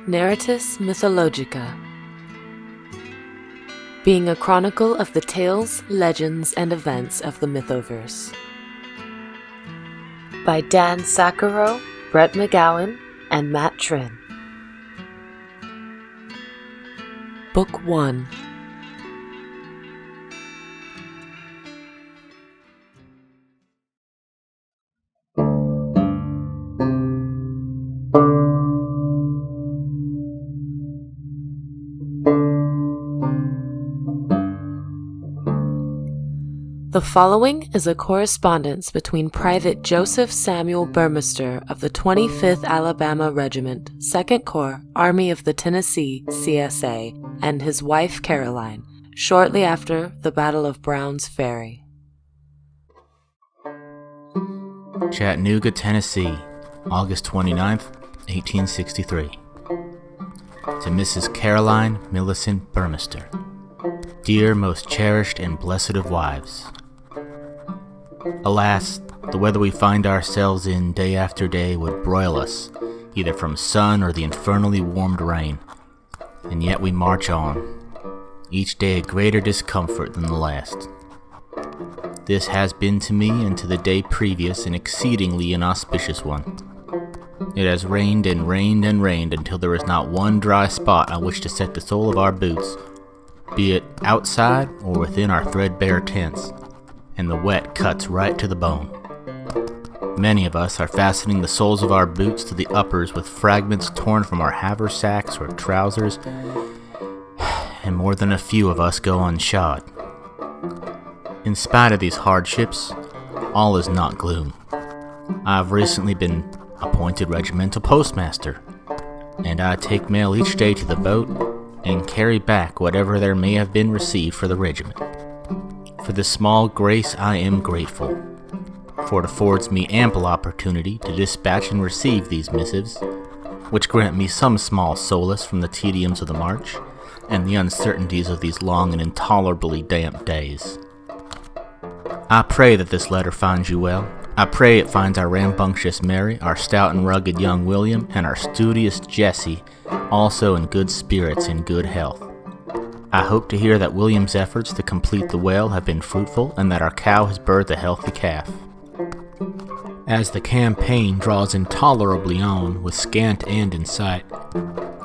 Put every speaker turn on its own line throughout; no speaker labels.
Narratus Mythologica, being a chronicle of the tales, legends, and events of the Mythoverse. By Dan Sacharow, Brett McGowan, and Matt Trinh. Book 1. The following is a correspondence between Private Joseph Samuel Burmester of the 25th Alabama Regiment, 2nd Corps, Army of the Tennessee, CSA, and his wife Caroline, shortly after the Battle of Brown's Ferry.
Chattanooga, Tennessee, August 29th, 1863. To Mrs. Caroline Milicent Burmester, dear, most cherished, and blessed of wives. Alas, the weather we find ourselves in day after day would broil us, either from sun or the infernally warmed rain, and yet we march on, each day a greater discomfort than the last. This has been to me and to the day previous an exceedingly inauspicious one. It has rained and rained and rained until there is not one dry spot on which to set the sole of our boots, be it outside or within our threadbare tents, and the wet cuts right to the bone. Many of us are fastening the soles of our boots to the uppers with fragments torn from our haversacks or trousers, and more than a few of us go unshod. In spite of these hardships, all is not gloom. I have recently been appointed regimental postmaster, and I take mail each day to the boat and carry back whatever there may have been received for the regiment. For this small grace I am grateful, for it affords me ample opportunity to dispatch and receive these missives, which grant me some small solace from the tediums of the march and the uncertainties of these long and intolerably damp days. I pray that this letter finds you well. I pray it finds our rambunctious Mary, our stout and rugged young William, and our studious Jessie also in good spirits and good health. I hope to hear that William's efforts to complete the well have been fruitful and that our cow has birthed a healthy calf. As the campaign draws intolerably on, with scant end in sight,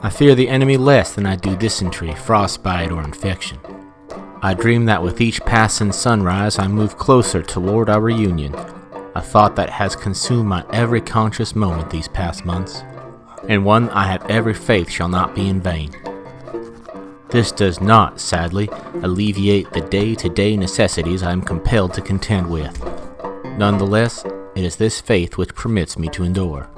I fear the enemy less than I do dysentery, frostbite, or infection. I dream that with each passing sunrise I move closer toward our reunion, a thought that has consumed my every conscious moment these past months, and one I have every faith shall not be in vain. This does not, sadly, alleviate the day-to-day necessities I am compelled to contend with. Nonetheless, it is this faith which permits me to endure.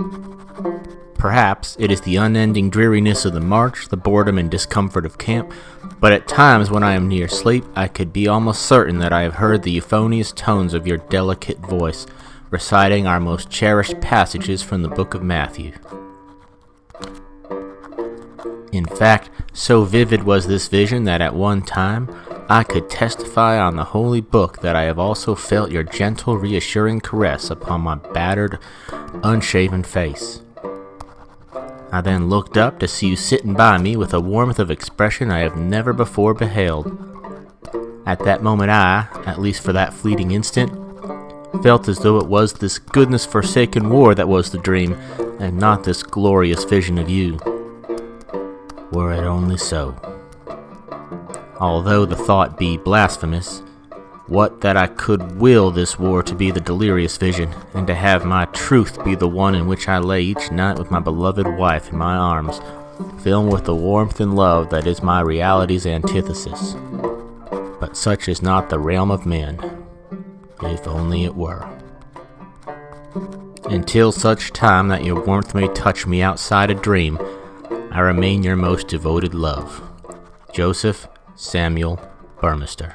Perhaps it is the unending dreariness of the march, the boredom and discomfort of camp, but at times when I am near sleep, I could be almost certain that I have heard the euphonious tones of your delicate voice, reciting our most cherished passages from the book of Matthew. In fact, so vivid was this vision that at one time I could testify on the holy book that I have also felt your gentle, reassuring caress upon my battered, unshaven face. I then looked up to see you sitting by me with a warmth of expression I have never before beheld. At that moment I, at least for that fleeting instant, felt as though it was this goodness-forsaken war that was the dream, and not this glorious vision of you. Were it only so. Although the thought be blasphemous, what that I could will this war to be the delirious vision, and to have my truth be the one in which I lay each night with my beloved wife in my arms, filled with the warmth and love that is my reality's antithesis. But such is not the realm of men, if only it were. Until such time that your warmth may touch me outside a dream, I remain your most devoted love, Joseph Samuel Burmester.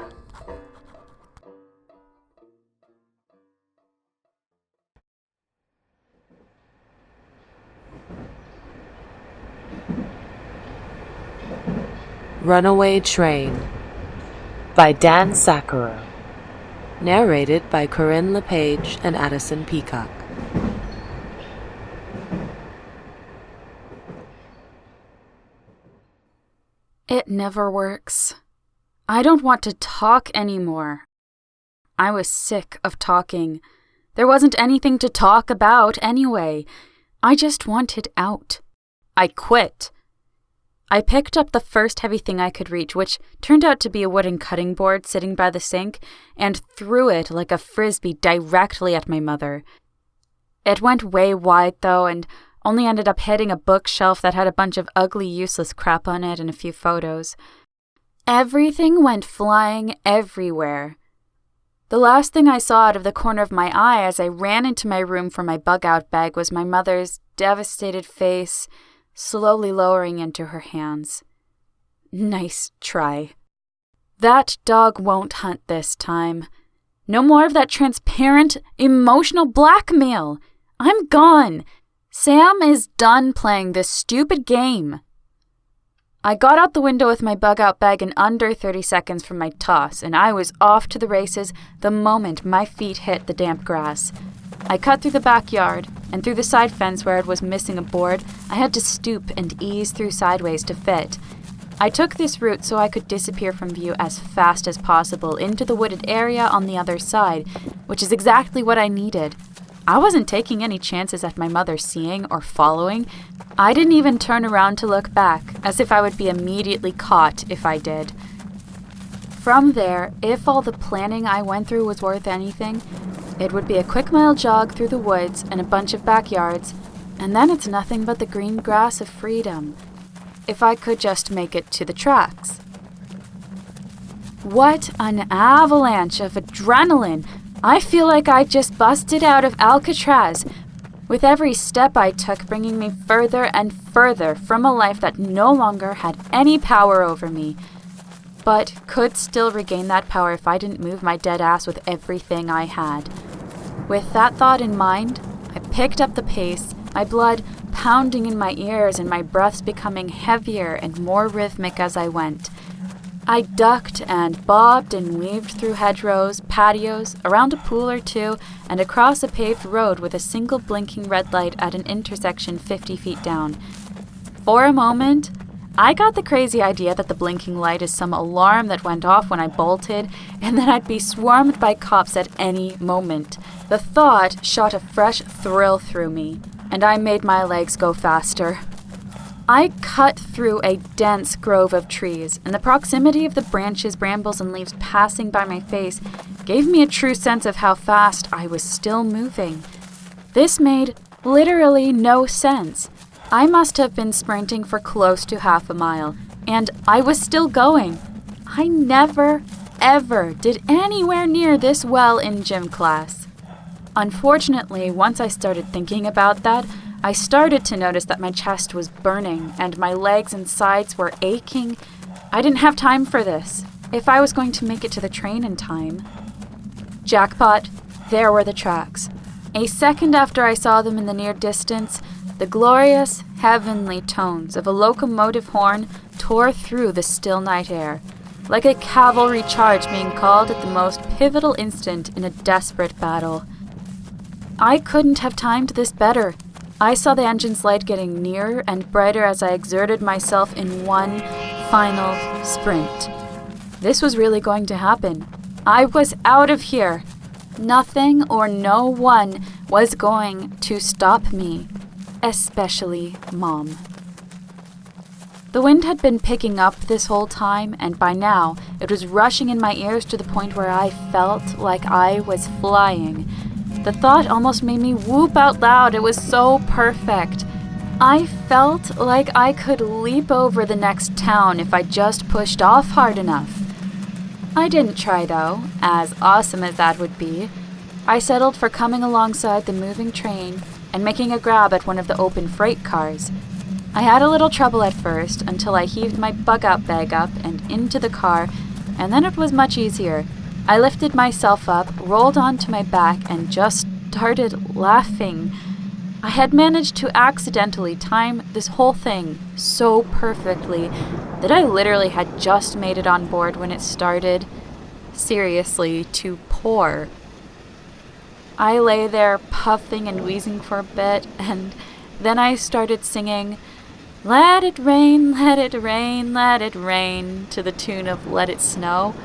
Runaway Train by Dan Sacharow. Narrated by Corrine, LePage, and Addison Peacock.
It never works. I don't want to talk anymore. I was sick of talking. There wasn't anything to talk about anyway. I just wanted out. I quit. I picked up the first heavy thing I could reach, which turned out to be a wooden cutting board sitting by the sink, and threw it like a frisbee directly at my mother. It went way wide, though, and only ended up hitting a bookshelf that had a bunch of ugly, useless crap on it and a few photos. Everything went flying everywhere. The last thing I saw out of the corner of my eye as I ran into my room for my bug-out bag was my mother's devastated face, slowly lowering into her hands. Nice try. That dog won't hunt this time. No more of that transparent, emotional blackmail. I'm gone. Sam is done playing this stupid game. I got out the window with my bug-out bag in under 30 seconds from my toss, and I was off to the races the moment my feet hit the damp grass. I cut through the backyard, and through the side fence where it was missing a board, I had to stoop and ease through sideways to fit. I took this route so I could disappear from view as fast as possible into the wooded area on the other side, which is exactly what I needed. I wasn't taking any chances at my mother seeing or following. I didn't even turn around to look back, as if I would be immediately caught if I did. From there, if all the planning I went through was worth anything, it would be a quick mile jog through the woods and a bunch of backyards, and then it's nothing but the green grass of freedom. If I could just make it to the tracks. What an avalanche of adrenaline! I feel like I just busted out of Alcatraz, with every step I took bringing me further and further from a life that no longer had any power over me, but could still regain that power if I didn't move my dead ass with everything I had. With that thought in mind, I picked up the pace, my blood pounding in my ears and my breaths becoming heavier and more rhythmic as I went. I ducked and bobbed and weaved through hedgerows, patios, around a pool or two, and across a paved road with a single blinking red light at an intersection 50 feet down. For a moment, I got the crazy idea that the blinking light is some alarm that went off when I bolted, and that I'd be swarmed by cops at any moment. The thought shot a fresh thrill through me, and I made my legs go faster. I cut through a dense grove of trees, and the proximity of the branches, brambles, and leaves passing by my face gave me a true sense of how fast I was still moving. This made literally no sense. I must have been sprinting for close to half a mile, and I was still going. I never, ever did anywhere near this well in gym class. Unfortunately, once I started thinking about that, I started to notice that my chest was burning and my legs and sides were aching. I didn't have time for this, if I was going to make it to the train in time. Jackpot, there were the tracks. A second after I saw them in the near distance, the glorious, heavenly tones of a locomotive horn tore through the still night air, like a cavalry charge being called at the most pivotal instant in a desperate battle. I couldn't have timed this better. I saw the engine's light getting nearer and brighter as I exerted myself in one final sprint. This was really going to happen. I was out of here. Nothing or no one was going to stop me, especially Mom. The wind had been picking up this whole time, and by now it was rushing in my ears to the point where I felt like I was flying. The thought almost made me whoop out loud. It was so perfect. I felt like I could leap over the next town if I just pushed off hard enough. I didn't try, though, as awesome as that would be. I settled for coming alongside the moving train and making a grab at one of the open freight cars. I had a little trouble at first until I heaved my bug-out bag up and into the car, and then it was much easier. I lifted myself up, rolled onto my back, and just started laughing. I had managed to accidentally time this whole thing so perfectly that I literally had just made it on board when it started, seriously, to pour. I lay there puffing and wheezing for a bit, and then I started singing, Let it rain, let it rain, let it rain, to the tune of Let It Snow.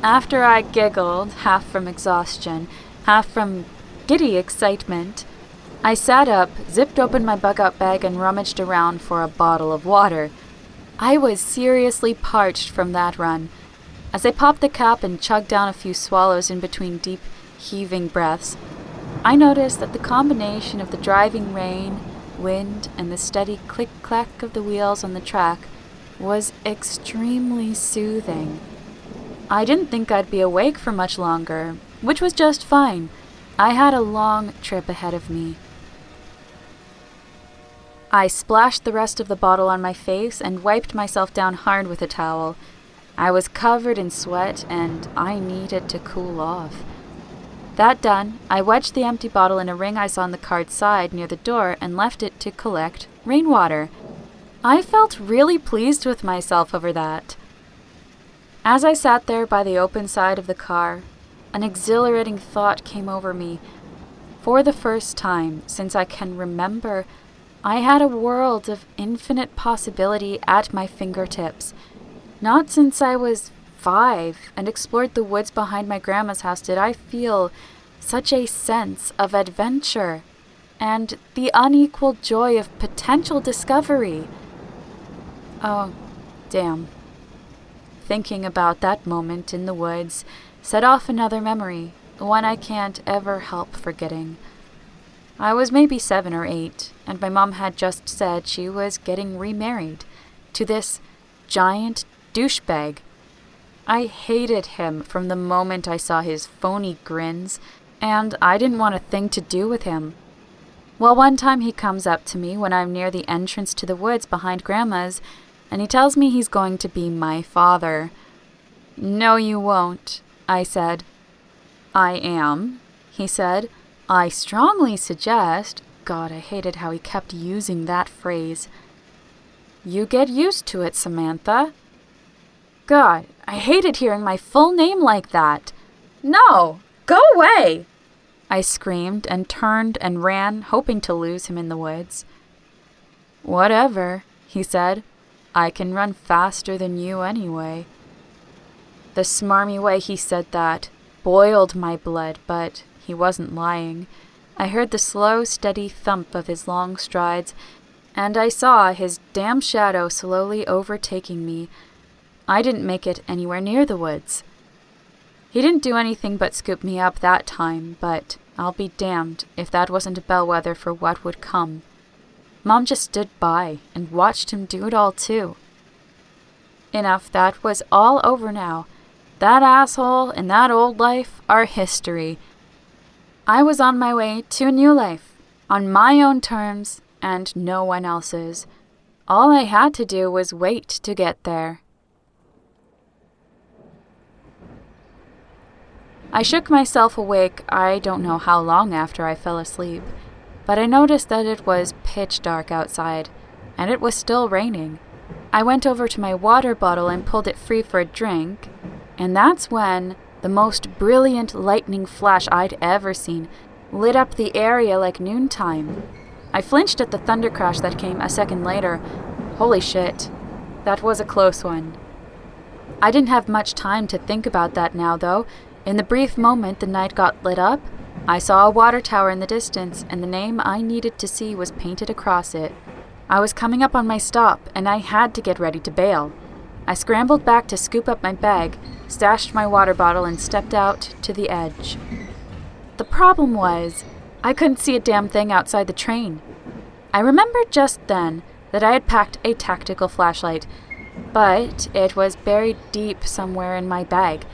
After I giggled, half from exhaustion, half from giddy excitement, I sat up, zipped open my bug-out bag, and rummaged around for a bottle of water. I was seriously parched from that run. As I popped the cap and chugged down a few swallows in between deep, heaving breaths, I noticed that the combination of the driving rain, wind, and the steady click-clack of the wheels on the track was extremely soothing. I didn't think I'd be awake for much longer, which was just fine. I had a long trip ahead of me. I splashed the rest of the bottle on my face and wiped myself down hard with a towel. I was covered in sweat and I needed to cool off. That done, I wedged the empty bottle in a ring I saw on the cart side near the door and left it to collect rainwater. I felt really pleased with myself over that. As I sat there by the open side of the car, an exhilarating thought came over me. For the first time since I can remember, I had a world of infinite possibility at my fingertips. Not since I was 5 and explored the woods behind my grandma's house did I feel such a sense of adventure and the unequal joy of potential discovery. Oh, damn. Thinking about that moment in the woods set off another memory, one I can't ever help forgetting. I was maybe 7 or 8, and my mom had just said she was getting remarried to this giant douchebag. I hated him from the moment I saw his phony grins, and I didn't want a thing to do with him. Well, one time he comes up to me when I'm near the entrance to the woods behind Grandma's, and he tells me he's going to be my father. "No, you won't," I said. "I am," he said. "I strongly suggest—" God, I hated how he kept using that phrase. "You get used to it, Samantha." God, I hated hearing my full name like that. "No, go away!" I screamed and turned and ran, hoping to lose him in the woods. "Whatever," he said. "I can run faster than you anyway." The smarmy way he said that boiled my blood, but he wasn't lying. I heard the slow, steady thump of his long strides, and I saw his damn shadow slowly overtaking me. I didn't make it anywhere near the woods. He didn't do anything but scoop me up that time, but I'll be damned if that wasn't a bellwether for what would come. Mom just stood by and watched him do it all too. Enough, that was all over now. That asshole and that old life are history. I was on my way to a new life, on my own terms and no one else's. All I had to do was wait to get there. I shook myself awake I don't know how long after I fell asleep, but I noticed that it was pitch dark outside, and it was still raining. I went over to my water bottle and pulled it free for a drink, and that's when the most brilliant lightning flash I'd ever seen lit up the area like noontime. I flinched at the thunder crash that came a second later. Holy shit, that was a close one. I didn't have much time to think about that now, though. In the brief moment the night got lit up, I saw a water tower in the distance, and the name I needed to see was painted across it. I was coming up on my stop, and I had to get ready to bail. I scrambled back to scoop up my bag, stashed my water bottle, and stepped out to the edge. The problem was, I couldn't see a damn thing outside the train. I remembered just then that I had packed a tactical flashlight, but it was buried deep somewhere in my bag.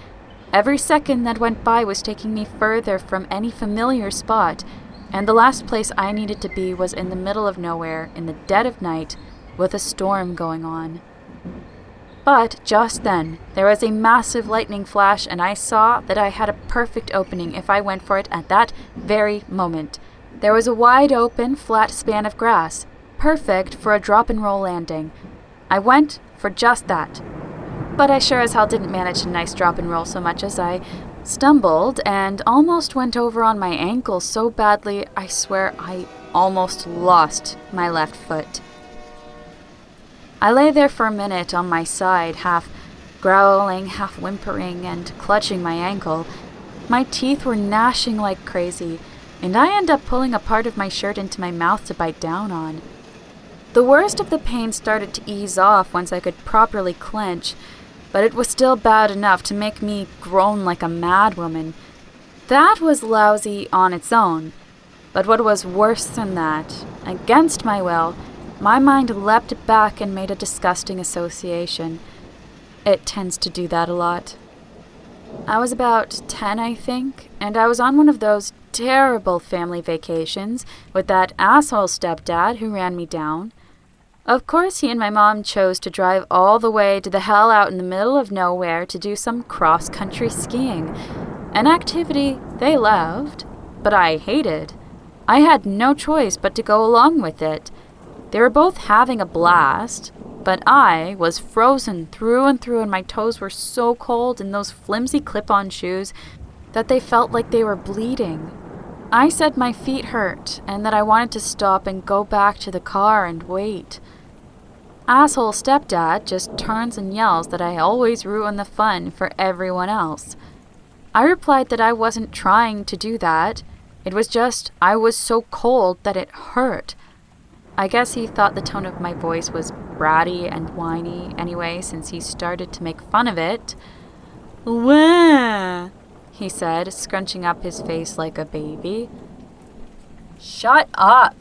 Every second that went by was taking me further from any familiar spot, and the last place I needed to be was in the middle of nowhere, in the dead of night, with a storm going on. But just then, there was a massive lightning flash, and I saw that I had a perfect opening if I went for it at that very moment. There was a wide-open, flat span of grass, perfect for a drop-and-roll landing. I went for just that. But I sure as hell didn't manage a nice drop-and-roll so much as I stumbled and almost went over on my ankle so badly I swear I almost lost my left foot. I lay there for a minute on my side, half growling, half whimpering, and clutching my ankle. My teeth were gnashing like crazy, and I ended up pulling a part of my shirt into my mouth to bite down on. The worst of the pain started to ease off once I could properly clench, but it was still bad enough to make me groan like a madwoman. That was lousy on its own, but what was worse than that, against my will, my mind leapt back and made a disgusting association. It tends to do that a lot. I was about 10, I think, and I was on one of those terrible family vacations with that asshole stepdad who ran me down. Of course, he and my mom chose to drive all the way to the hell out in the middle of nowhere to do some cross-country skiing, an activity they loved, but I hated. I had no choice but to go along with it. They were both having a blast, but I was frozen through and through, and my toes were so cold in those flimsy clip-on shoes that they felt like they were bleeding. I said my feet hurt and that I wanted to stop and go back to the car and wait. Asshole stepdad just turns and yells that I always ruin the fun for everyone else. I replied that I wasn't trying to do that. It was just I was so cold that it hurt. I guess he thought the tone of my voice was bratty and whiny anyway, since he started to make fun of it. "Wah," he said, scrunching up his face like a baby. "Shut up,"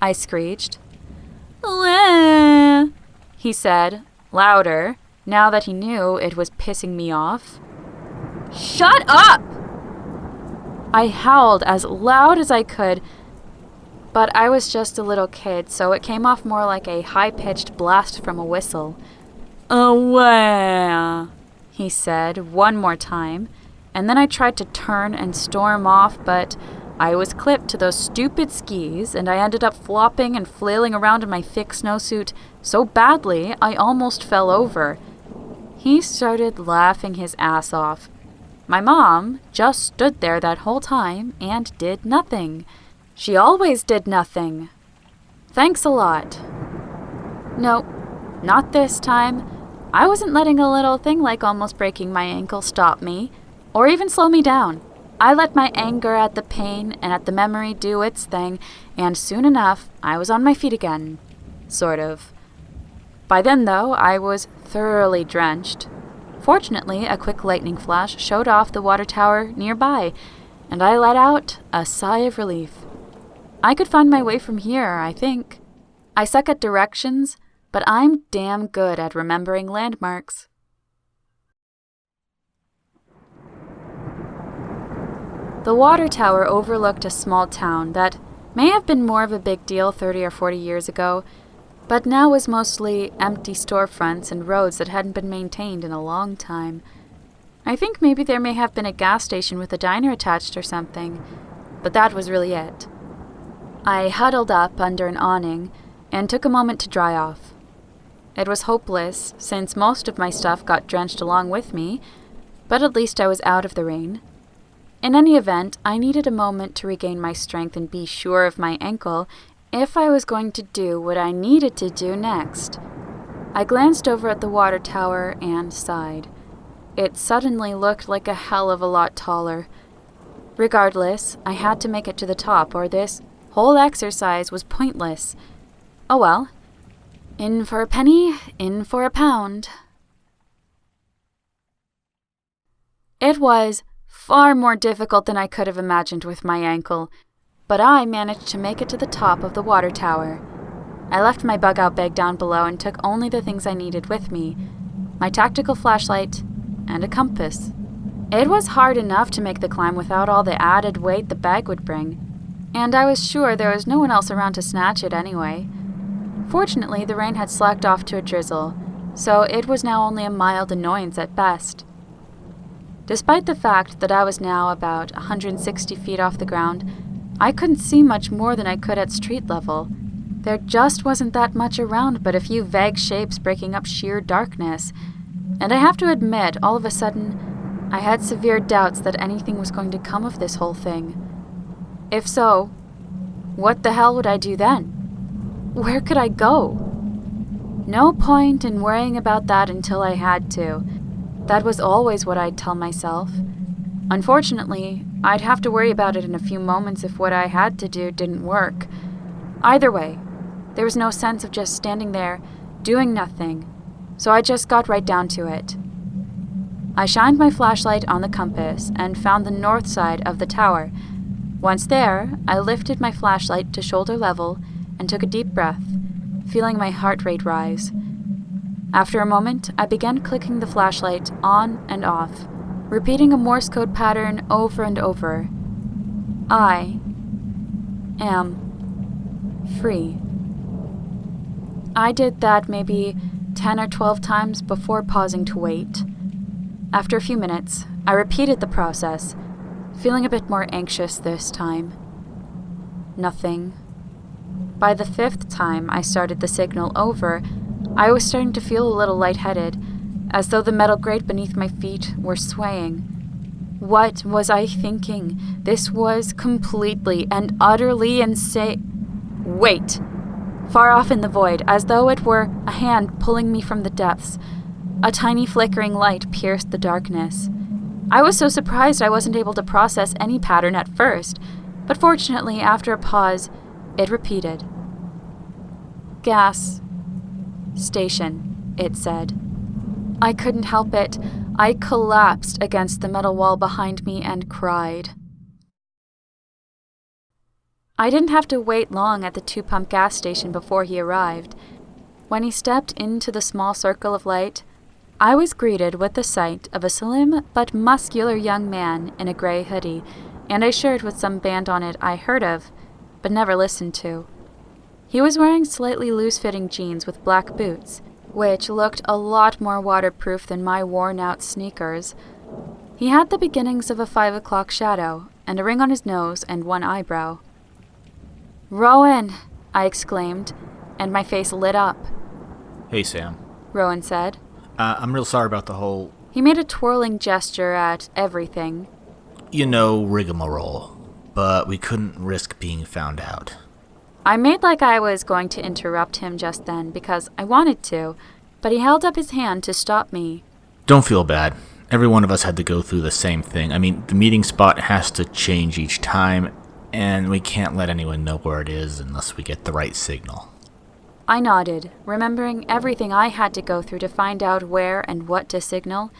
I screeched. "Wah," he said, louder, now that he knew it was pissing me off. "Shut up!" I howled as loud as I could, but I was just a little kid, so it came off more like a high-pitched blast from a whistle. "Away," he said one more time, and then I tried to turn and storm off, but I was clipped to those stupid skis, and I ended up flopping and flailing around in my thick snowsuit so badly I almost fell over. He started laughing his ass off. My mom just stood there that whole time and did nothing. She always did nothing. Thanks a lot. No, not this time. I wasn't letting a little thing like almost breaking my ankle stop me, or even slow me down. I let my anger at the pain and at the memory do its thing, and soon enough, I was on my feet again. Sort of. By then, though, I was thoroughly drenched. Fortunately, a quick lightning flash showed off the water tower nearby, and I let out a sigh of relief. I could find my way from here, I think. I suck at directions, but I'm damn good at remembering landmarks. The water tower overlooked a small town that may have been more of a big deal 30 or 40 years ago, but now was mostly empty storefronts and roads that hadn't been maintained in a long time. I think maybe there may have been a gas station with a diner attached or something, but that was really it. I huddled up under an awning and took a moment to dry off. It was hopeless, since most of my stuff got drenched along with me, but at least I was out of the rain. In any event, I needed a moment to regain my strength and be sure of my ankle if I was going to do what I needed to do next. I glanced over at the water tower and sighed. It suddenly looked like a hell of a lot taller. Regardless, I had to make it to the top, or this whole exercise was pointless. Oh well. In for a penny, in for a pound. It was far more difficult than I could have imagined with my ankle, but I managed to make it to the top of the water tower. I left my bug-out bag down below and took only the things I needed with me, my tactical flashlight and a compass. It was hard enough to make the climb without all the added weight the bag would bring, and I was sure there was no one else around to snatch it anyway. Fortunately, the rain had slacked off to a drizzle, so it was now only a mild annoyance at best. Despite the fact that I was now about 160 feet off the ground, I couldn't see much more than I could at street level. There just wasn't that much around but a few vague shapes breaking up sheer darkness, and I have to admit, all of a sudden, I had severe doubts that anything was going to come of this whole thing. If so, what the hell would I do then? Where could I go? No point in worrying about that until I had to. That was always what I'd tell myself. Unfortunately, I'd have to worry about it in a few moments if what I had to do didn't work. Either way, there was no sense of just standing there, doing nothing, so I just got right down to it. I shined my flashlight on the compass and found the north side of the tower. Once there, I lifted my flashlight to shoulder level and took a deep breath, feeling my heart rate rise. After a moment, I began clicking the flashlight on and off, repeating a Morse code pattern over and over. I am free. I did that maybe 10 or 12 times before pausing to wait. After a few minutes, I repeated the process, feeling a bit more anxious this time. Nothing. By the 5th time I started the signal over, I was starting to feel a little lightheaded, as though the metal grate beneath my feet were swaying. What was I thinking? This was completely and utterly insane. Wait! Far off in the void, as though it were a hand pulling me from the depths, a tiny flickering light pierced the darkness. I was so surprised I wasn't able to process any pattern at first, but fortunately, after a pause, it repeated. Gas station, it said. I couldn't help it. I collapsed against the metal wall behind me and cried. I didn't have to wait long at the 2-pump gas station before he arrived. When he stepped into the small circle of light, I was greeted with the sight of a slim but muscular young man in a gray hoodie and a shirt with some band on it I heard of, but never listened to. He was wearing slightly loose-fitting jeans with black boots, which looked a lot more waterproof than my worn-out sneakers. He had the beginnings of a 5 o'clock shadow, and a ring on his nose and one eyebrow. "Rowan!" I exclaimed, and my face lit up.
Hey, Sam.
Rowan said.
I'm real sorry about the whole...
He made a twirling gesture at everything.
Rigmarole, but we couldn't risk being found out.
I made like I was going to interrupt him just then because I wanted to, but he held up his hand to stop me.
Don't feel bad. Every one of us had to go through the same thing. I mean, the meeting spot has to change each time, and we can't let anyone know where it is unless we get the right signal.
I nodded, remembering everything I had to go through to find out where and what to signal.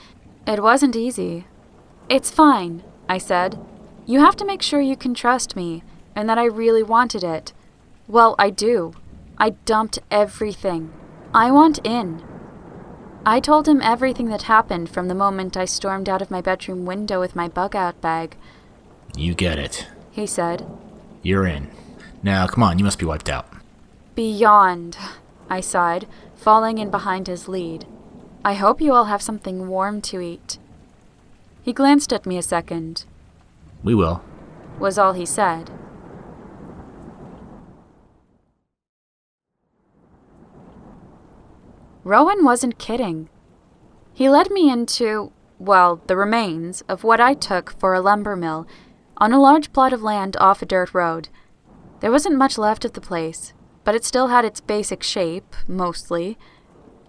It wasn't easy. It's fine, I said. You have to make sure you can trust me, and that I really wanted it. Well, I do. I dumped everything. I want in. I told him everything that happened from the moment I stormed out of my bedroom window with my bug-out bag.
You get it,
he said.
You're in. Now, come on, you must be wiped out.
Beyond, I sighed, falling in behind his lead. I hope you all have something warm to eat. He glanced at me a second.
We will,
was all he said. Rowan wasn't kidding. He led me into, the remains of what I took for a lumber mill on a large plot of land off a dirt road. There wasn't much left of the place, but it still had its basic shape, mostly.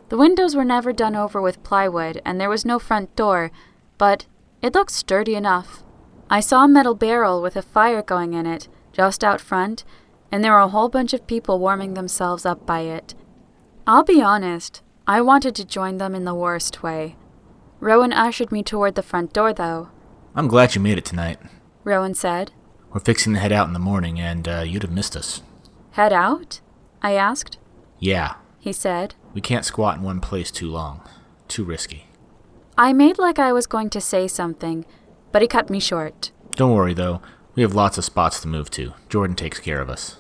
The windows were never done over with plywood, and there was no front door, but it looked sturdy enough. I saw a metal barrel with a fire going in it, just out front, and there were a whole bunch of people warming themselves up by it. I'll be honest, I wanted to join them in the worst way. Rowan ushered me toward the front door, though.
I'm glad you made it tonight,
Rowan said.
We're fixing to head out in the morning, and you'd have missed us.
Head out? I asked.
Yeah,
he said.
We can't squat in one place too long. Too risky.
I made like I was going to say something, but he cut me short.
Don't worry, though. We have lots of spots to move to. Jordan takes care of us.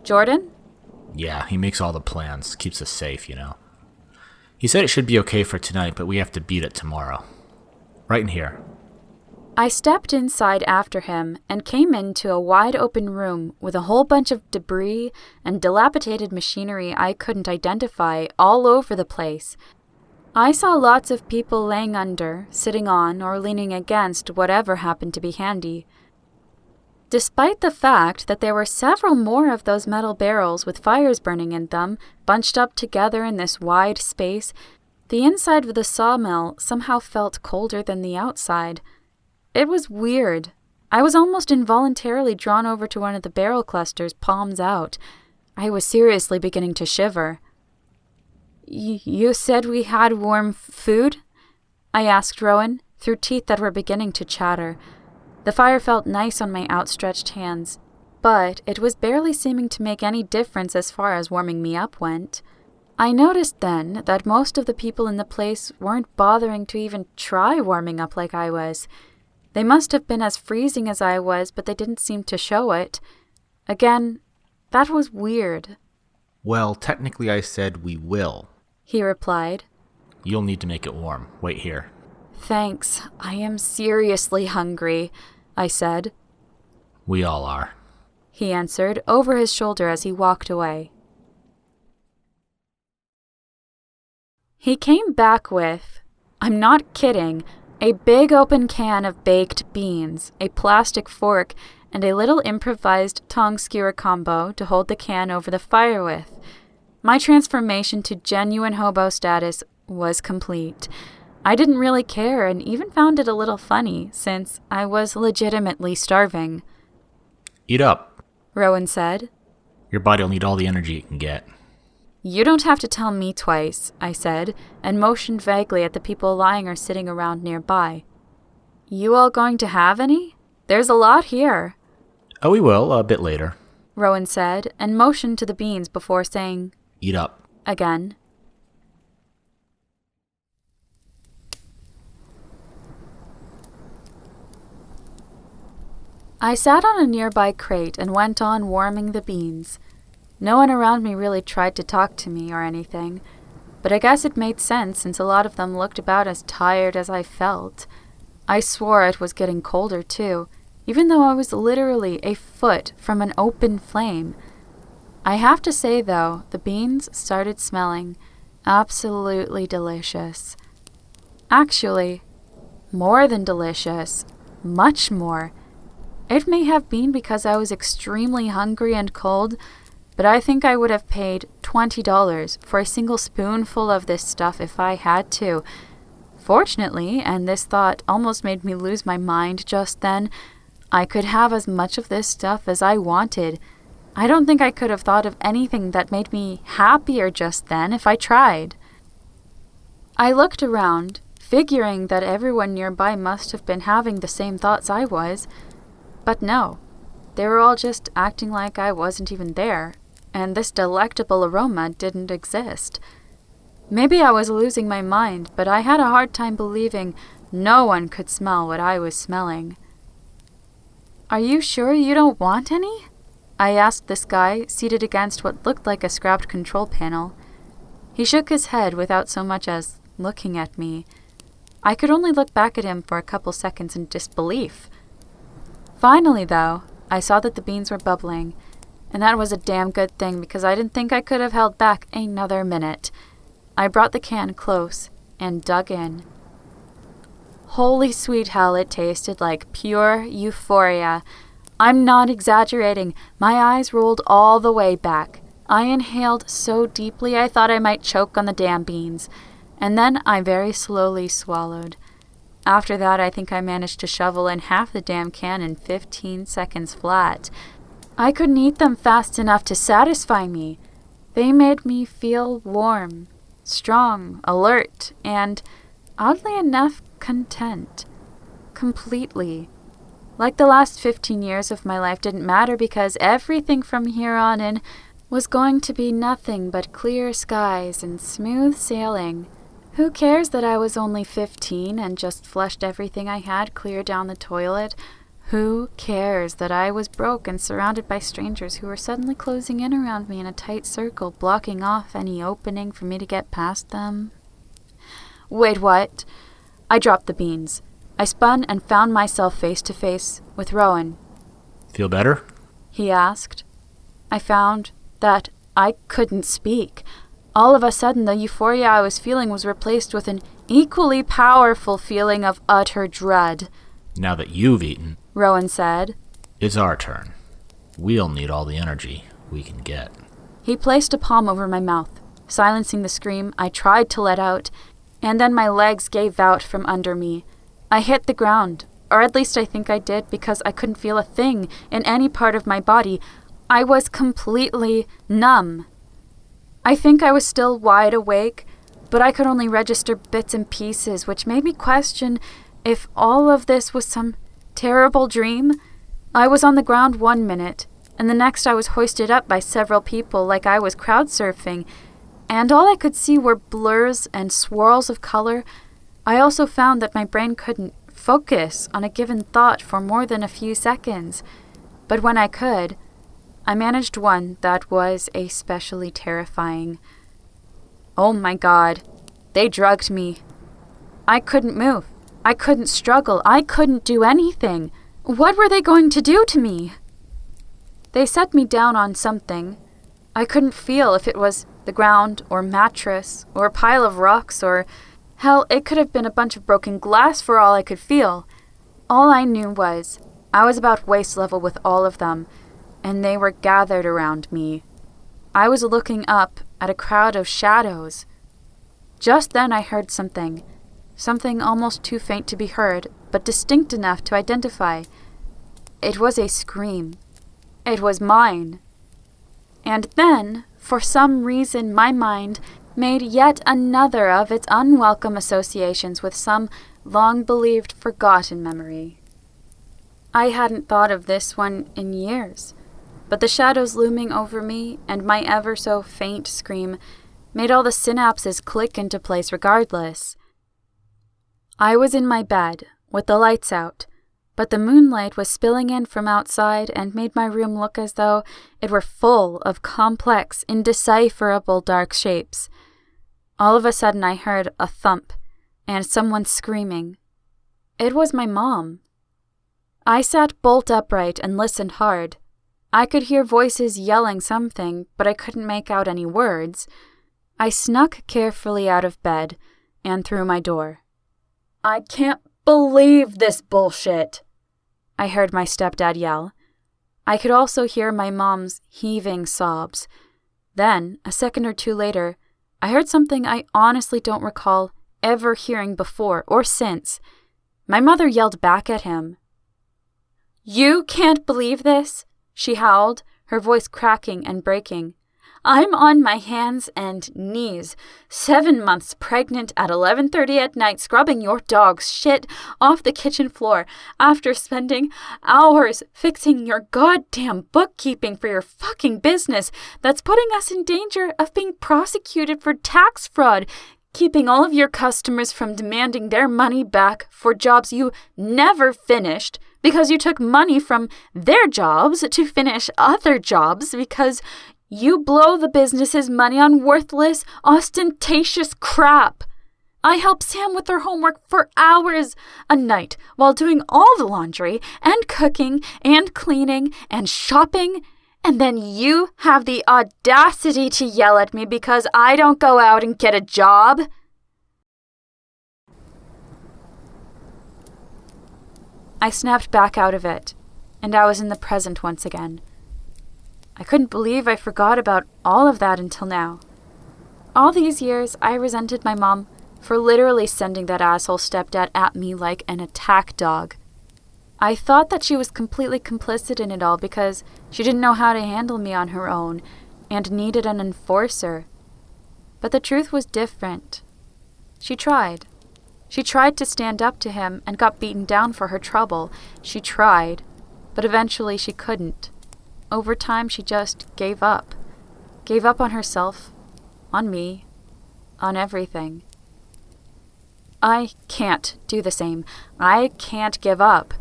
Jordan?
Yeah, he makes all the plans. Keeps us safe, He said it should be okay for tonight, but we have to beat it tomorrow. Right in here.
I stepped inside after him and came into a wide-open room with a whole bunch of debris and dilapidated machinery I couldn't identify all over the place. I saw lots of people laying under, sitting on, or leaning against whatever happened to be handy. Despite the fact that there were several more of those metal barrels with fires burning in them, bunched up together in this wide space, the inside of the sawmill somehow felt colder than the outside. It was weird. I was almost involuntarily drawn over to one of the barrel clusters, palms out. I was seriously beginning to shiver. You said we had warm food? I asked Rowan, through teeth that were beginning to chatter. The fire felt nice on my outstretched hands, but it was barely seeming to make any difference as far as warming me up went. I noticed then that most of the people in the place weren't bothering to even try warming up like I was. They must have been as freezing as I was, but they didn't seem to show it. Again, that was weird.
Well, technically I said we will,
he replied.
You'll need to make it warm. Wait here.
Thanks. I am seriously hungry, I said.
We all are,
he answered over his shoulder as he walked away. He came back with, I'm not kidding, a big open can of baked beans, a plastic fork, and a little improvised tongue skewer combo to hold the can over the fire with. My transformation to genuine hobo status was complete. I didn't really care and even found it a little funny, since I was legitimately starving.
Eat up, Rowan
said.
Your body will need all the energy it can get.
You don't have to tell me twice, I said, and motioned vaguely at the people lying or sitting around nearby. You all going to have any? There's a lot here.
Oh, we will, a bit later,
Rowan said, and motioned to the beans before saying,
Eat up.
Again. I sat on a nearby crate and went on warming the beans. No one around me really tried to talk to me or anything, but I guess it made sense since a lot of them looked about as tired as I felt. I swore it was getting colder too, even though I was literally a foot from an open flame. I have to say though, the beans started smelling absolutely delicious. Actually, more than delicious, much more. It may have been because I was extremely hungry and cold, but I think I would have paid $20 for a single spoonful of this stuff if I had to. Fortunately, and this thought almost made me lose my mind just then, I could have as much of this stuff as I wanted. I don't think I could have thought of anything that made me happier just then if I tried. I looked around, figuring that everyone nearby must have been having the same thoughts I was, but no. They were all just acting like I wasn't even there, and this delectable aroma didn't exist. Maybe I was losing my mind, but I had a hard time believing no one could smell what I was smelling. Are you sure you don't want any? I asked this guy, seated against what looked like a scrapped control panel. He shook his head without so much as looking at me. I could only look back at him for a couple seconds in disbelief. Finally, though, I saw that the beans were bubbling, and that was a damn good thing because I didn't think I could have held back another minute. I brought the can close and dug in. Holy sweet hell, it tasted like pure euphoria. I'm not exaggerating. My eyes rolled all the way back. I inhaled so deeply I thought I might choke on the damn beans, and then I very slowly swallowed. After that, I think I managed to shovel in half the damn can in 15 seconds flat. I couldn't eat them fast enough to satisfy me. They made me feel warm, strong, alert, and, oddly enough, content. Completely. Like the last 15 years of my life didn't matter because everything from here on in was going to be nothing but clear skies and smooth sailing. Who cares that I was only 15 and just flushed everything I had clear down the toilet? Who cares that I was broke and surrounded by strangers who were suddenly closing in around me in a tight circle, blocking off any opening for me to get past them? Wait, what? I dropped the beans. I spun and found myself face to face with Rowan.
Feel better?
He asked. I found that I couldn't speak. All of a sudden, the euphoria I was feeling was replaced with an equally powerful feeling of utter dread.
Now that you've eaten,
Rowan said.
It's our turn. We'll need all the energy we can get.
He placed a palm over my mouth, silencing the scream I tried to let out, and then my legs gave out from under me. I hit the ground, or at least I think I did, because I couldn't feel a thing in any part of my body. I was completely numb. I think I was still wide awake, but I could only register bits and pieces, which made me question if all of this was some terrible dream. I was on the ground 1 minute, and the next I was hoisted up by several people like I was crowd surfing, and all I could see were blurs and swirls of color. I also found that my brain couldn't focus on a given thought for more than a few seconds, but when I could, I managed one that was especially terrifying. Oh my God, they drugged me. I couldn't move. I couldn't struggle. I couldn't do anything. What were they going to do to me? They set me down on something. I couldn't feel if it was the ground or mattress or a pile of rocks or, hell, it could have been a bunch of broken glass for all I could feel. All I knew was I was about waist level with all of them, and they were gathered around me. I was looking up at a crowd of shadows. Just then I heard something almost too faint to be heard, but distinct enough to identify. It was a scream. It was mine. And then, for some reason, my mind made yet another of its unwelcome associations with some long-believed forgotten memory. I hadn't thought of this one in years, but the shadows looming over me and my ever-so-faint scream made all the synapses click into place regardless. I was in my bed, with the lights out, but the moonlight was spilling in from outside and made my room look as though it were full of complex, indecipherable dark shapes. All of a sudden I heard a thump and someone screaming. It was my mom. I sat bolt upright and listened hard. I could hear voices yelling something, but I couldn't make out any words. I snuck carefully out of bed and through my door. I can't believe this bullshit, I heard my stepdad yell. I could also hear my mom's heaving sobs. Then, a second or two later, I heard something I honestly don't recall ever hearing before or since. My mother yelled back at him. "You can't believe this?" she howled, her voice cracking and breaking. "I'm on my hands and knees, 7 months pregnant at 11:30 at night, scrubbing your dog's shit off the kitchen floor after spending hours fixing your goddamn bookkeeping for your fucking business that's putting us in danger of being prosecuted for tax fraud, keeping all of your customers from demanding their money back for jobs you never finished because you took money from their jobs to finish other jobs because you blow the business's money on worthless, ostentatious crap. I help Sam with her homework for hours a night while doing all the laundry and cooking and cleaning and shopping, and then you have the audacity to yell at me because I don't go out and get a job? I snapped back out of it, and I was in the present once again. I couldn't believe I forgot about all of that until now. All these years, I resented my mom for literally sending that asshole stepdad at me like an attack dog. I thought that she was completely complicit in it all because she didn't know how to handle me on her own and needed an enforcer. But the truth was different. She tried. She tried to stand up to him and got beaten down for her trouble. She tried, but eventually she couldn't. Over time, she just gave up. Gave up on herself, on me, on everything. I can't do the same. I can't give up.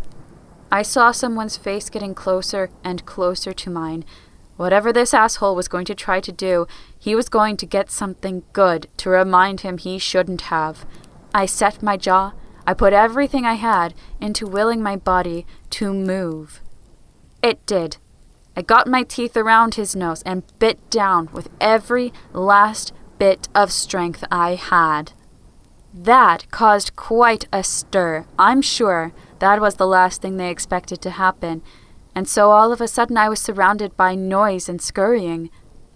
I saw someone's face getting closer and closer to mine. Whatever this asshole was going to try to do, he was going to get something good to remind him he shouldn't have. I set my jaw. I put everything I had into willing my body to move. It did. I got my teeth around his nose and bit down with every last bit of strength I had. That caused quite a stir. I'm sure that was the last thing they expected to happen. and so all of a sudden I was surrounded by noise and scurrying.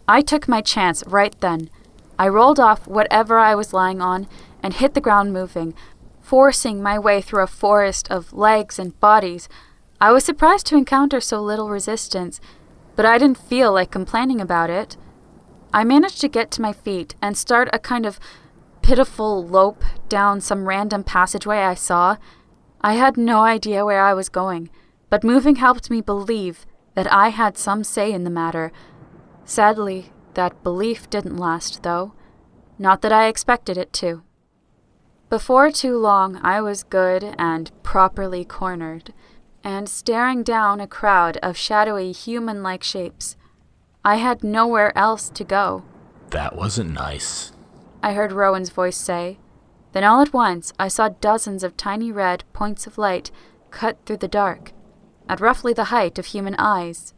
I took my chance right then. I rolled off whatever I was lying on and hit the ground moving, forcing my way through a forest of legs and bodies. I was surprised to encounter so little resistance, but I didn't feel like complaining about it. I managed to get to my feet and start a kind of pitiful lope down some random passageway I saw. I had no idea where I was going, but moving helped me believe that I had some say in the matter. Sadly, that belief didn't last, though. Not that I expected it to. Before too long, I was good and properly cornered, and staring down a crowd of shadowy human-like shapes. I had nowhere else to go.
That wasn't nice,
I heard Rowan's voice say. Then all at once, I saw dozens of tiny red points of light cut through the dark, at roughly the height of human eyes.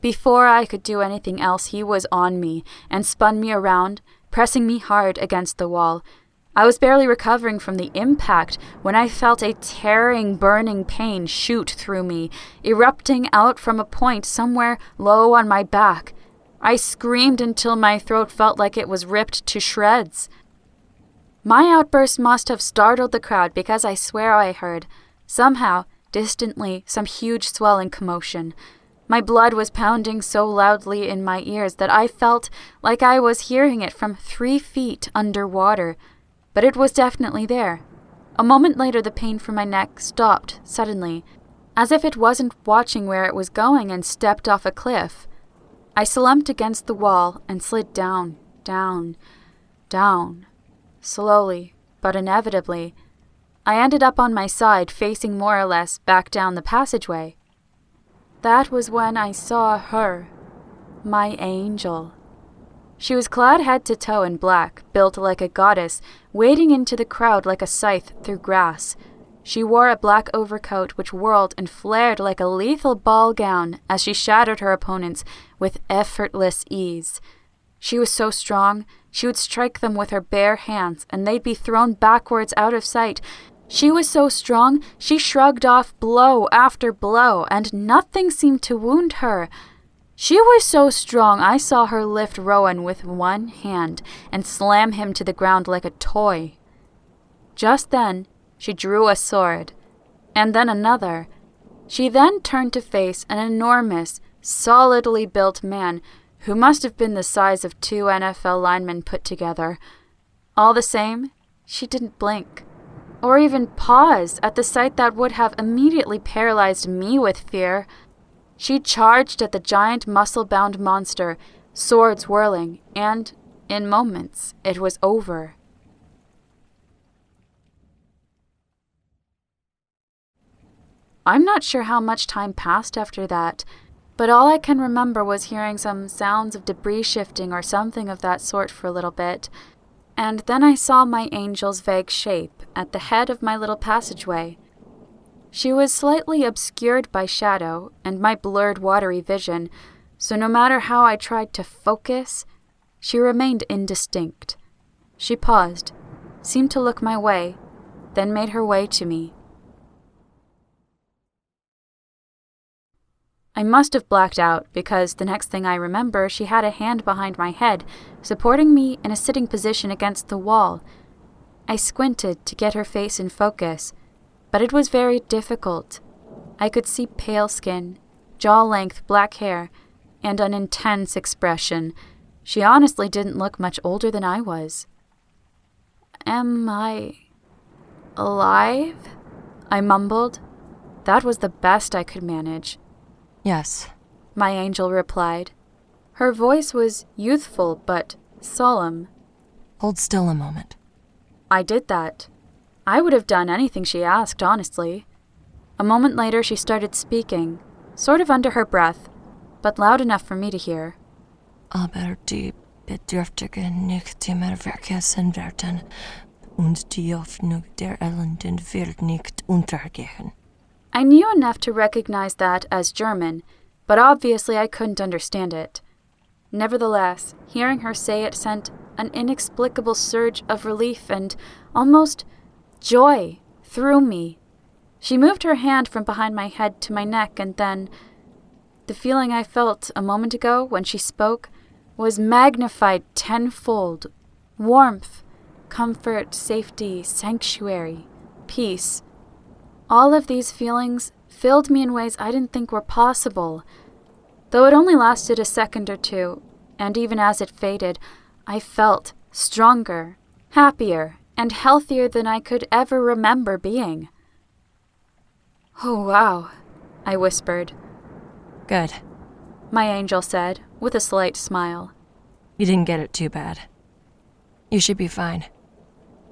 Before I could do anything else, he was on me and spun me around, pressing me hard against the wall. I was barely recovering from the impact when I felt a tearing, burning pain shoot through me, erupting out from a point somewhere low on my back. I screamed until my throat felt like it was ripped to shreds. My outburst must have startled the crowd because I swear I heard, somehow, distantly, some huge swelling commotion. My blood was pounding so loudly in my ears that I felt like I was hearing it from 3 feet underwater. But it was definitely there. A moment later, the pain from my neck stopped suddenly, as if it wasn't watching where it was going and stepped off a cliff. I slumped against the wall and slid down, down, down. Slowly, but inevitably, I ended up on my side, facing more or less back down the passageway. That was when I saw her, my angel. She was clad head to toe in black, built like a goddess, wading into the crowd like a scythe through grass. She wore a black overcoat which whirled and flared like a lethal ball gown as she shattered her opponents with effortless ease. She was so strong, she would strike them with her bare hands, and they'd be thrown backwards out of sight. She was so strong, she shrugged off blow after blow, and nothing seemed to wound her. She was so strong, I saw her lift Rowan with one hand and slam him to the ground like a toy. Just then, she drew a sword, and then another. She then turned to face an enormous, solidly built man who must have been the size of 2 NFL linemen put together. All the same, she didn't blink, or even pause at the sight that would have immediately paralyzed me with fear. She charged at the giant muscle-bound monster, swords whirling, and, in moments, it was over. I'm not sure how much time passed after that, but all I can remember was hearing some sounds of debris shifting or something of that sort for a little bit, and then I saw my angel's vague shape at the head of my little passageway. She was slightly obscured by shadow and my blurred watery vision, so no matter how I tried to focus, she remained indistinct. She paused, seemed to look my way, then made her way to me. I must have blacked out because the next thing I remember, she had a hand behind my head, supporting me in a sitting position against the wall. I squinted to get her face in focus, but it was very difficult. I could see pale skin, jaw-length black hair, and an intense expression. She honestly didn't look much older than I was. "Am I alive?" I mumbled. That was the best I could manage.
"Yes,"
my angel replied. Her voice was youthful but solemn.
"Hold still a moment."
I did that. I would have done anything she asked, honestly. A moment later she started speaking, sort of under her breath, but loud enough for me to hear.
"Aber die Bedürftige nicht immer vergessen werden, und die Hoffnung der Elenden wird nicht untergehen."
I knew enough to recognize that as German, but obviously I couldn't understand it. Nevertheless, hearing her say it sent an inexplicable surge of relief and almost joy through me. She moved her hand from behind my head to my neck, and then the feeling I felt a moment ago when she spoke was magnified tenfold. Warmth, comfort, safety, sanctuary, peace. All of these feelings filled me in ways I didn't think were possible. Though it only lasted a second or two, and even as it faded, I felt stronger, happier, and healthier than I could ever remember being. "Oh, wow," I whispered.
Good.
My angel said, with a slight smile.
You didn't get it too bad. You should be fine.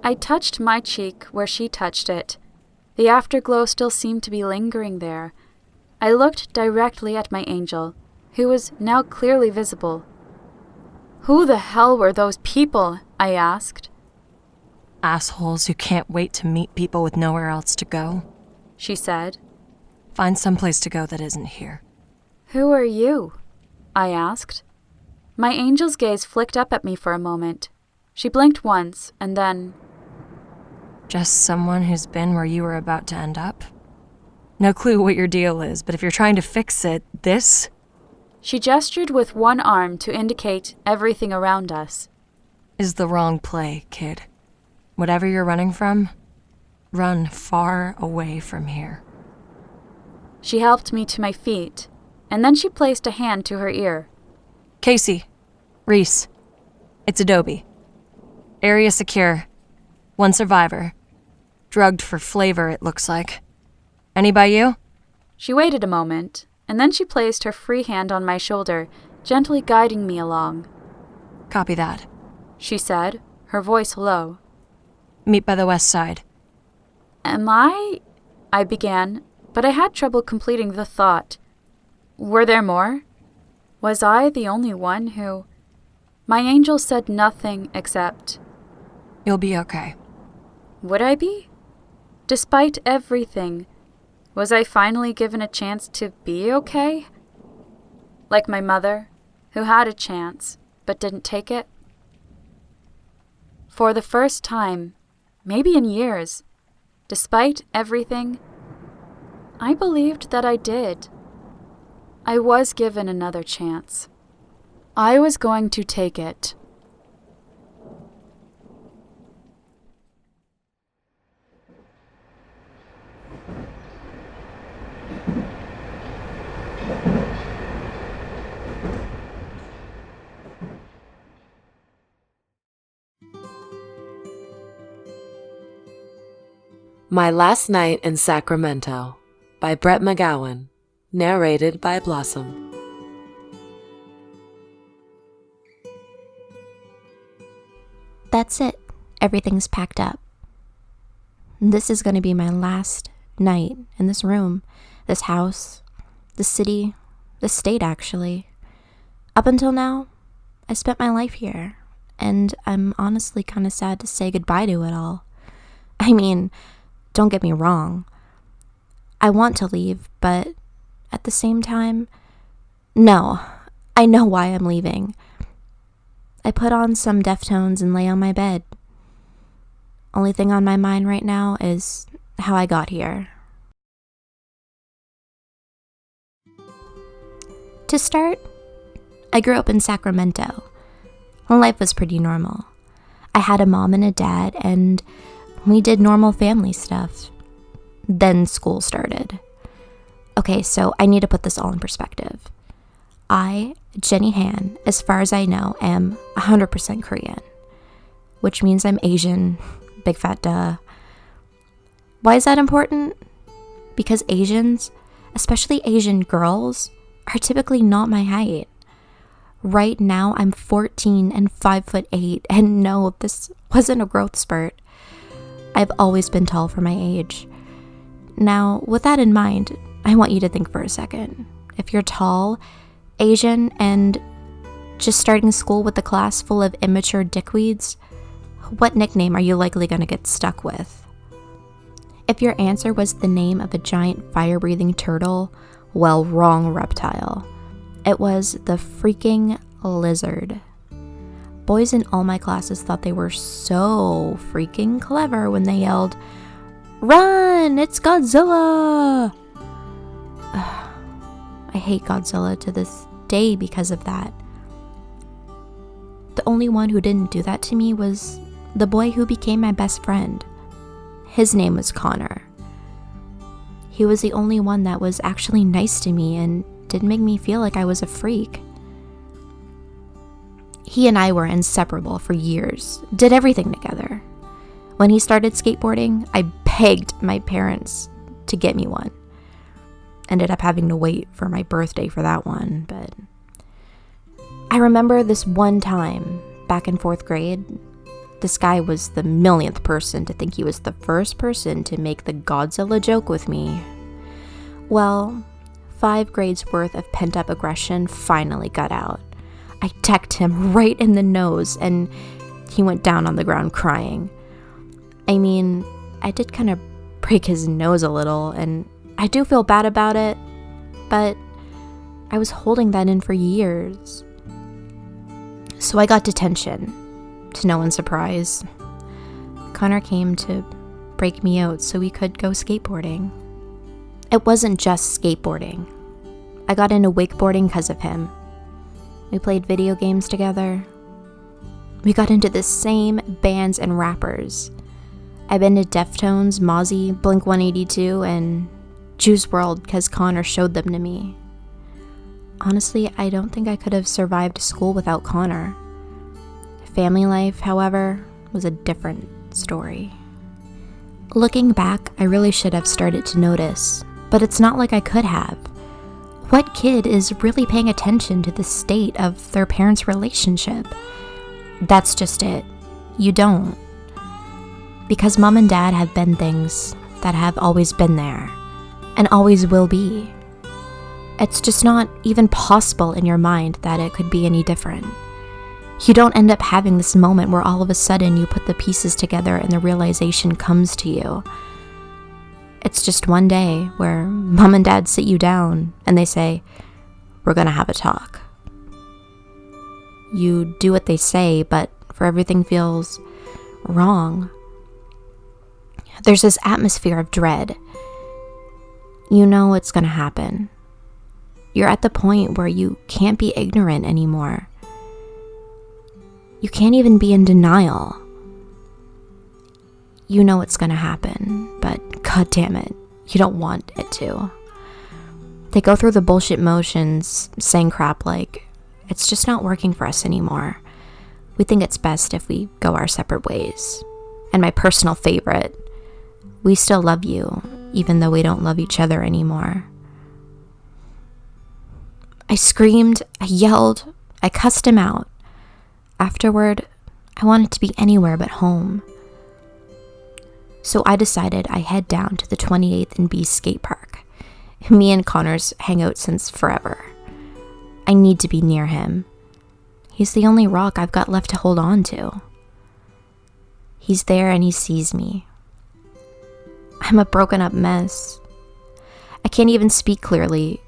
I touched my cheek where she touched it. The afterglow still seemed to be lingering there. I looked directly at my angel, who was now clearly visible. "Who the hell were those people?" I asked.
Assholes who can't wait to meet people with nowhere else to go,
she said.
Find someplace to go that isn't here.
"Who are you?" I asked. My angel's gaze flicked up at me for a moment. She blinked once, and then...
Just someone who's been where you were about to end up? No clue what your deal is, but if you're trying to fix it, this?
She gestured with one arm to indicate everything around us.
Is the wrong play, kid. Whatever you're running from, run far away from here.
She helped me to my feet, and then she placed a hand to her ear.
Casey, Reese, it's Adobe. Area secure. One survivor. Drugged for flavor, it looks like. Any by you?
She waited a moment, and then she placed her free hand on my shoulder, gently guiding me along.
Copy that,
she said, her voice low.
Meet by the west side.
Am I began, but I had trouble completing the thought. Were there more? Was I the only one who... My angel said nothing except...
You'll be okay.
Would I be? Despite everything, was I finally given a chance to be okay? Like my mother, who had a chance, but didn't take it? For the first time, maybe in years, despite everything, I believed that I did. I was given another chance. I was going to take it.
My Last Night in Sacremento by Brett McGowan, narrated by Blossom.
That's it. Everything's packed up. This is going to be my last night in this room, this house, the city, the state actually. Up until now, I spent my life here, and I'm honestly kind of sad to say goodbye to it all. I mean, don't get me wrong. I want to leave, but at the same time, no, I know why I'm leaving. I put on some Deftones and lay on my bed. Only thing on my mind right now is how I got here. To start, I grew up in Sacramento. Life was pretty normal. I had a mom and a dad, and we did normal family stuff. Then school started. Okay, so I need to put this all in perspective. I, Jenny Han, as far as I know, am 100% Korean, which means I'm Asian, big fat duh. Why is that important? Because Asians, especially Asian girls, are typically not my height. Right now, I'm 14 and 5'8", and no, this wasn't a growth spurt. I've always been tall for my age. Now, with that in mind, I want you to think for a second. If you're tall, Asian, and just starting school with a class full of immature dickweeds, what nickname are you likely going to get stuck with? If your answer was the name of a giant fire-breathing turtle, well, wrong reptile. It was the freaking lizard. Boys in all my classes thought they were so freaking clever when they yelled, Run! It's Godzilla! I hate Godzilla to this day because of that. The only one who didn't do that to me was the boy who became my best friend. His name was Connor. He was the only one that was actually nice to me and didn't make me feel like I was a freak. He and I were inseparable for years, did everything together. When he started skateboarding, I begged my parents to get me one. Ended up having to wait for my birthday for that one, but I remember this one time back in 4th grade, this guy was the millionth person to think he was the first person to make the Godzilla joke with me. Well, 5 grades worth of pent-up aggression finally got out. I teched him right in the nose and he went down on the ground crying. I mean, I did kind of break his nose a little and I do feel bad about it, but I was holding that in for years. So I got detention, to no one's surprise. Connor came to break me out so we could go skateboarding. It wasn't just skateboarding. I got into wakeboarding because of him. We played video games together. We got into the same bands and rappers. I've been to Deftones, Mozzie, Blink-182, and Juice WRLD because Connor showed them to me. Honestly, I don't think I could have survived school without Connor. Family life, however, was a different story. Looking back, I really should have started to notice, but it's not like I could have. What kid is really paying attention to the state of their parents' relationship? That's just it. You don't. Because mom and dad have been things that have always been there, and always will be. It's just not even possible in your mind that it could be any different. You don't end up having this moment where all of a sudden you put the pieces together and the realization comes to you. It's just one day where mom and dad sit you down and they say, "We're gonna have a talk." You do what they say, but for everything feels wrong. There's this atmosphere of dread. You know it's gonna happen. You're at the point where you can't be ignorant anymore. You can't even be in denial. You know it's gonna happen, but god damn it, you don't want it to. They go through the bullshit motions, saying crap like, "It's just not working for us anymore. We think it's best if we go our separate ways." And my personal favorite, "We still love you, even though we don't love each other anymore." I screamed, I yelled, I cussed him out. Afterward, I wanted to be anywhere but home. So I decided I'd head down to the 28th and B skate park. Me and Connor's hang out since forever. I need to be near him. He's the only rock I've got left to hold on to. He's there and he sees me. I'm a broken up mess. I can't even speak clearly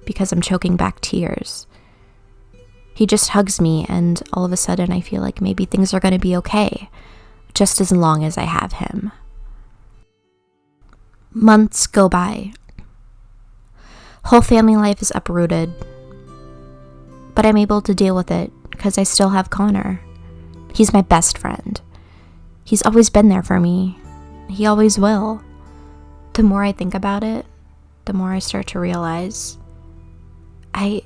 because I'm choking back tears. He just hugs me and all of a sudden I feel like maybe things are going to be okay, just as long as I have him. Months go by. Whole family life is uprooted, but I'm able to deal with it because I still have Connor. He's my best friend. He's always been there for me. He always will. The more I think about it, the more I start to realize I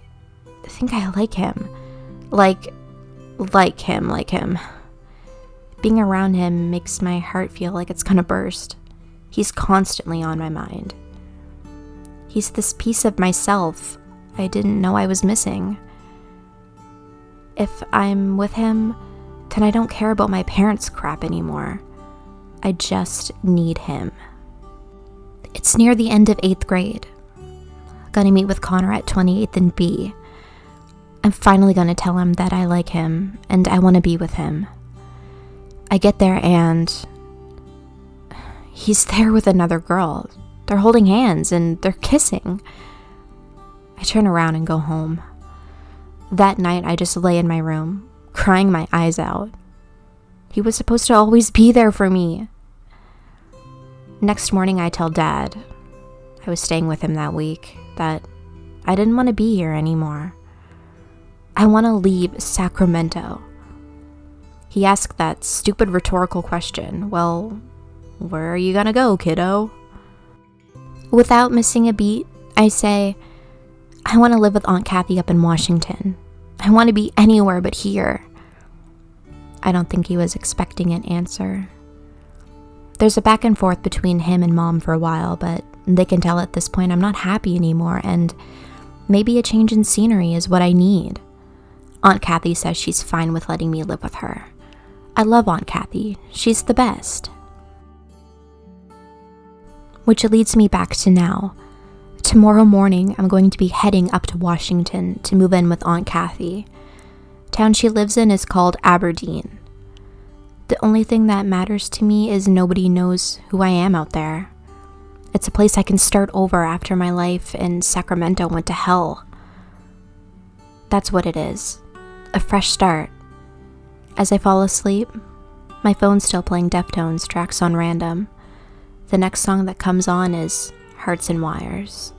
think I like him. Like him. Being around him makes my heart feel like it's gonna burst. He's constantly on my mind. He's this piece of myself I didn't know I was missing. If I'm with him, then I don't care about my parents' crap anymore. I just need him. It's near the end of 8th grade. Gonna meet with Connor at 28th and B. I'm finally gonna tell him that I like him and I want to be with him. I get there and he's there with another girl. They're holding hands and they're kissing. I turn around and go home. That night I just lay in my room, crying my eyes out. He was supposed to always be there for me. Next morning, I tell Dad, I was staying with him that week, that I didn't want to be here anymore. I want to leave Sacremento. He asked that stupid rhetorical question, well, where are you gonna go, kiddo? Without missing a beat, I say, I want to live with Aunt Kathy up in Washington. I want to be anywhere but here. I don't think he was expecting an answer. There's a back and forth between him and Mom for a while, but they can tell at this point I'm not happy anymore, and maybe a change in scenery is what I need. Aunt Kathy says she's fine with letting me live with her. I love Aunt Kathy. She's the best. Which leads me back to now. Tomorrow morning, I'm going to be heading up to Washington to move in with Aunt Kathy. Town she lives in is called Aberdeen. The only thing that matters to me is nobody knows who I am out there. It's a place I can start over after my life in Sacramento went to hell. That's what it is. A fresh start. As I fall asleep, my phone's still playing Deftones tracks on random. The next song that comes on is Hearts and Wires.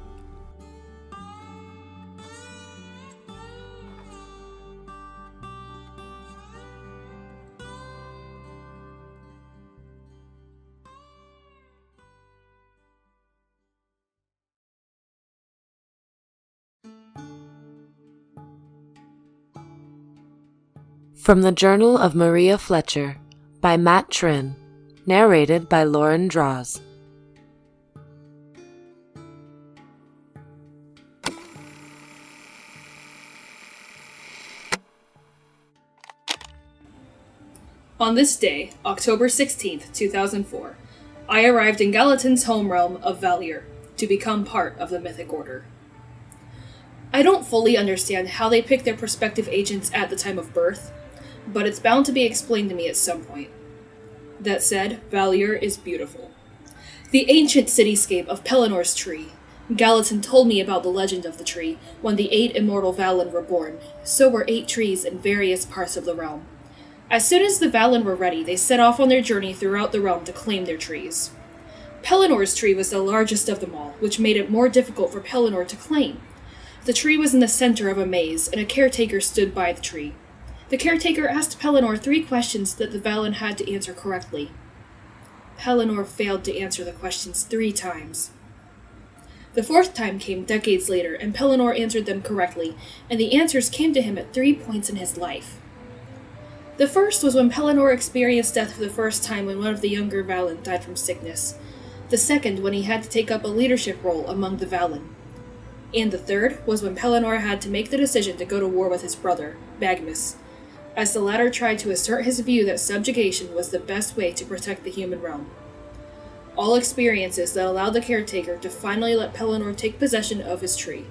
From the Journal of Maria Fletcher by Matt Trinh, narrated by LaurenDraws.
On this day, October 16th, 2004, I arrived in Gallatin's home realm of Valier to become part of the Mythic Order. I don't fully understand how they pick their prospective agents at the time of birth, but it's bound to be explained to me at some point. That said, Valier is beautiful. The ancient cityscape of Pellinnor's tree. Gallatin told me about the legend of the tree. When the 8 immortal Valen were born, so were 8 trees in various parts of the realm. As soon as the Valen were ready, they set off on their journey throughout the realm to claim their trees. Pellinnor's tree was the largest of them all, which made it more difficult for Pellinnor to claim. The tree was in the center of a maze, and a caretaker stood by the tree. The caretaker asked Pellinnor 3 questions that the Valen had to answer correctly. Pellinnor failed to answer the questions 3 times. The 4th time came decades later, and Pellinnor answered them correctly, and the answers came to him at 3 points in his life. The first was when Pellinnor experienced death for the first time when one of the younger Valen died from sickness. The second when he had to take up a leadership role among the Valen. And the third was when Pellinnor had to make the decision to go to war with his brother, Bagmus, as the latter tried to assert his view that subjugation was the best way to protect the human realm. All experiences that allowed the caretaker to finally let Pellinnor take possession of his tree.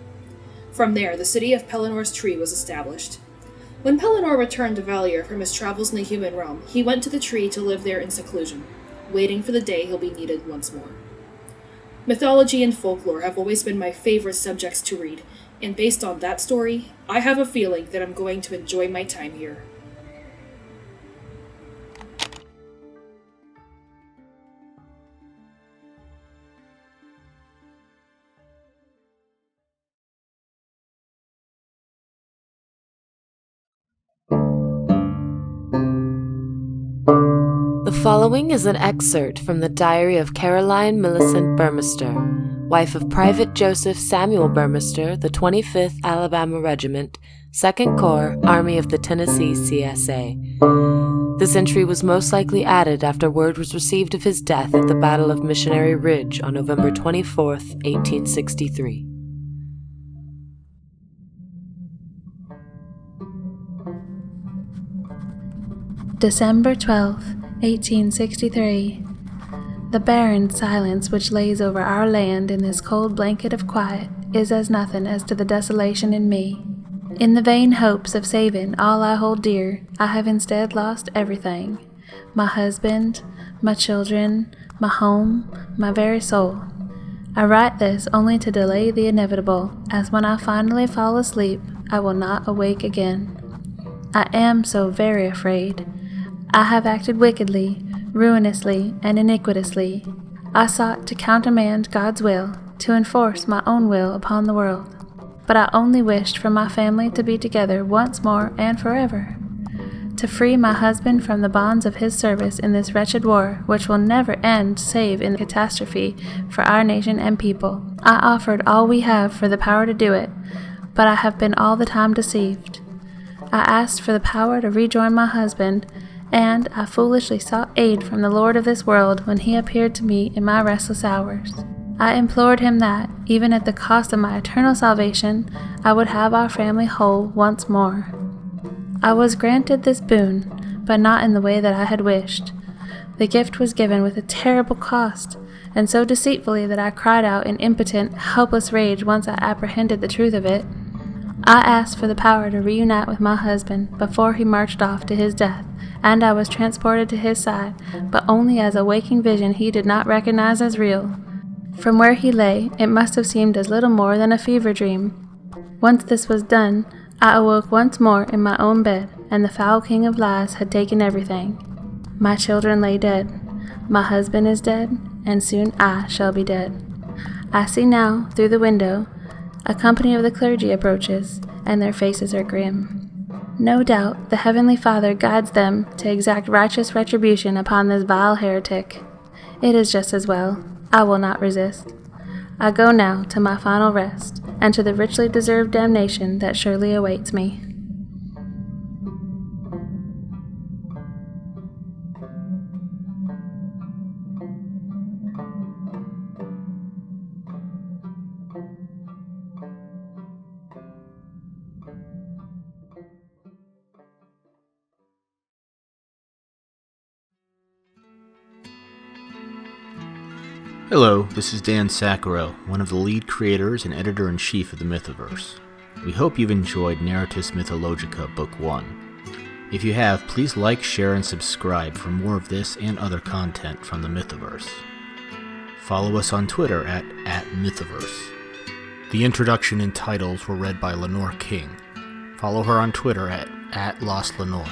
From there, the city of Pellinnor's tree was established. When Pellinnor returned to Valier from his travels in the human realm, he went to the tree to live there in seclusion, waiting for the day he'll be needed once more. Mythology and folklore have always been my favorite subjects to read, and based on that story, I have a feeling that I'm going to enjoy my time here.
The following is an excerpt from the diary of Caroline Milicent Burmester, wife of Private Joseph Samuel Burmester, the 25th Alabama Regiment, 2nd Corps, Army of the Tennessee CSA. This entry was most likely added after word was received of his death at the Battle of Missionary Ridge on November 24, 1863.
December 12th, 1863. The barren silence which lays over our land in this cold blanket of quiet is as nothing as to the desolation in me. In the vain hopes of saving all I hold dear, I have instead lost everything. My husband, my children, my home, my very soul. I write this only to delay the inevitable, as when I finally fall asleep, I will not awake again. I am so very afraid. I have acted wickedly, ruinously, and iniquitously. I sought to countermand God's will, to enforce my own will upon the world. But I only wished for my family to be together once more and forever. To free my husband from the bonds of his service in this wretched war, which will never end save in catastrophe for our nation and people. I offered all we have for the power to do it, but I have been all the time deceived. I asked for the power to rejoin my husband, and I foolishly sought aid from the Lord of this world when he appeared to me in my restless hours. I implored him that, even at the cost of my eternal salvation, I would have our family whole once more. I was granted this boon, but not in the way that I had wished. The gift was given with a terrible cost, and so deceitfully that I cried out in impotent, helpless rage once I apprehended the truth of it. I asked for the power to reunite with my husband before he marched off to his death, and I was transported to his side, but only as a waking vision he did not recognize as real. From where he lay, it must have seemed as little more than a fever dream. Once this was done, I awoke once more in my own bed, and the foul king of lies had taken everything. My children lay dead. My husband is dead, and soon I shall be dead. I see now, through the window, a company of the clergy approaches, and their faces are grim. No doubt the Heavenly Father guides them to exact righteous retribution upon this vile heretic. It is just as well. I will not resist. I go now to my final rest, and to the richly deserved damnation that surely awaits me.
Hello, this is Dan Sacharow, one of the lead creators and editor-in-chief of the Mythoverse. We hope you've enjoyed Narratus Mythologica Book 1. If you have, please like, share, and subscribe for more of this and other content from the Mythoverse. Follow us on Twitter at Mythoverse. The introduction and titles were read by Leanore King. Follow her on Twitter at LostLeanore.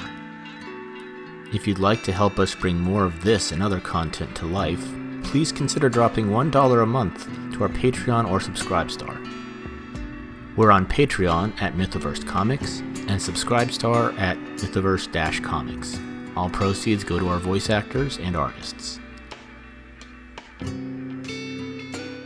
If you'd like to help us bring more of this and other content to life, please consider dropping $1 a month to our Patreon or Subscribestar. We're on Patreon at Mythoverse Comics and Subscribestar at Mythoverse-Comics. All proceeds go to our voice actors and artists.